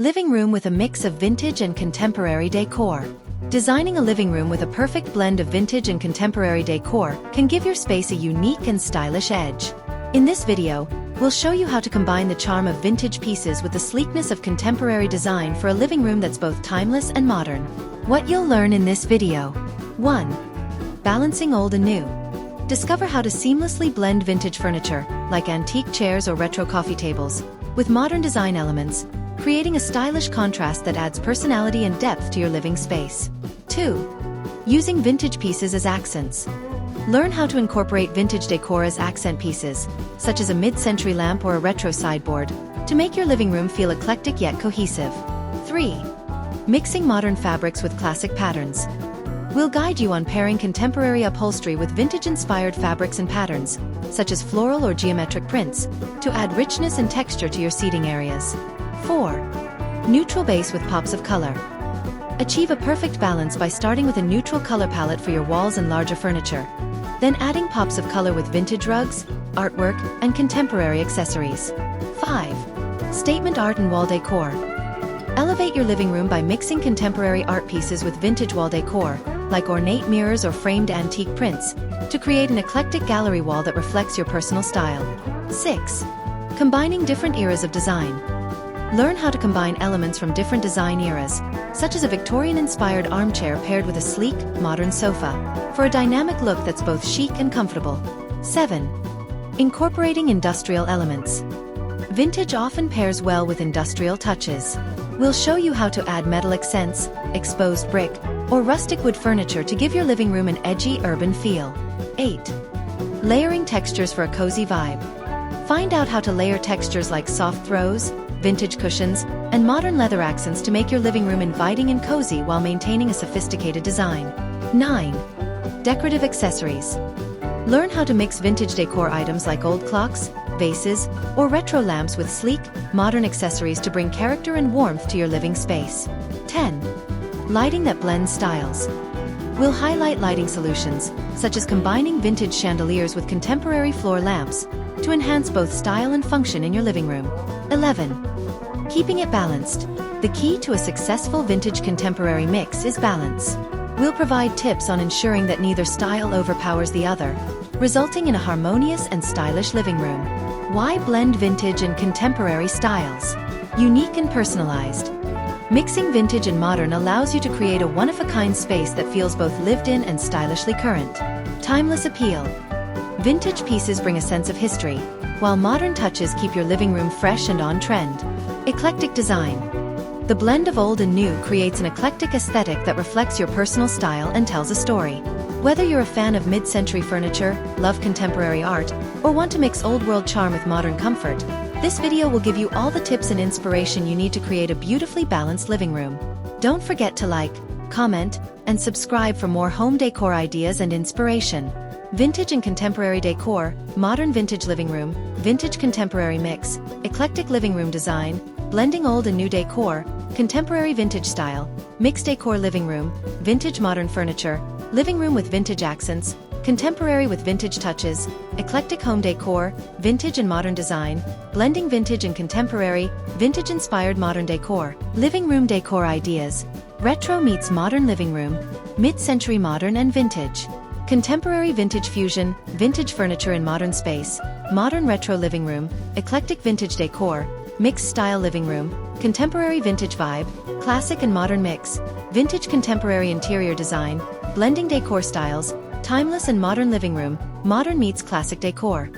Living room with a mix of vintage and contemporary decor. Designing a living room with a perfect blend of vintage and contemporary decor can give your space a unique and stylish edge. In this video, we'll show you how to combine the charm of vintage pieces with the sleekness of contemporary design for a living room that's both timeless and modern. What you'll learn in this video. 1. Balancing old and new. Discover how to seamlessly blend vintage furniture, like antique chairs or retro coffee tables, with modern design elements, creating a stylish contrast that adds personality and depth to your living space. 2. Using vintage pieces as accents. Learn how to incorporate vintage decor as accent pieces, such as a mid-century lamp or a retro sideboard, to make your living room feel eclectic yet cohesive. 3. Mixing modern fabrics with classic patterns. We'll guide you on pairing contemporary upholstery with vintage-inspired fabrics and patterns, such as floral or geometric prints, to add richness and texture to your seating areas. 4. Neutral base with pops of color. Achieve a perfect balance by starting with a neutral color palette for your walls and larger furniture, then adding pops of color with vintage rugs, artwork, and contemporary accessories. 5. Statement art and wall decor. Elevate your living room by mixing contemporary art pieces with vintage wall decor, like ornate mirrors or framed antique prints, to create an eclectic gallery wall that reflects your personal style. 6. Combining different eras of design. Learn how to combine elements from different design eras, such as a Victorian-inspired armchair paired with a sleek, modern sofa, for a dynamic look that's both chic and comfortable. 7. Incorporating industrial elements. Vintage often pairs well with industrial touches. We'll show you how to add metal accents, exposed brick, or rustic wood furniture to give your living room an edgy urban feel. 8. Layering textures for a cozy vibe. Find out how to layer textures like soft throws, vintage cushions, and modern leather accents to make your living room inviting and cozy while maintaining a sophisticated design. 9. Decorative accessories. Learn how to mix vintage decor items like old clocks, vases, or retro lamps with sleek, modern accessories to bring character and warmth to your living space. 10. Lighting that blends styles. We'll highlight lighting solutions, such as combining vintage chandeliers with contemporary floor lamps, to enhance both style and function in your living room. 11. Keeping it balanced. The key to a successful vintage-contemporary mix is balance. We'll provide tips on ensuring that neither style overpowers the other, resulting in a harmonious and stylish living room. Why blend vintage and contemporary styles? Unique and personalized. Mixing vintage and modern allows you to create a one-of-a-kind space that feels both lived in and stylishly current. Timeless appeal. Vintage pieces bring a sense of history, while modern touches keep your living room fresh and on trend. Eclectic design. The blend of old and new creates an eclectic aesthetic that reflects your personal style and tells a story. Whether you're a fan of mid-century furniture, love contemporary art, or want to mix old-world charm with modern comfort, this video will give you all the tips and inspiration you need to create a beautifully balanced living room. Don't forget to like, comment, and subscribe for more home decor ideas and inspiration. Vintage and contemporary decor, modern vintage living room, vintage contemporary mix, eclectic living room design, blending old and new decor, contemporary vintage style, mixed decor living room, vintage modern furniture, living room with vintage accents, contemporary with vintage touches, eclectic home decor, vintage and modern design, blending vintage and contemporary, vintage-inspired modern decor, living room decor ideas, retro meets modern living room, mid-century modern and vintage, contemporary vintage fusion, vintage furniture in modern space, modern retro living room, eclectic vintage decor, mixed style living room, contemporary vintage vibe, classic and modern mix, vintage contemporary interior design, blending decor styles, timeless and modern living room, modern meets classic decor.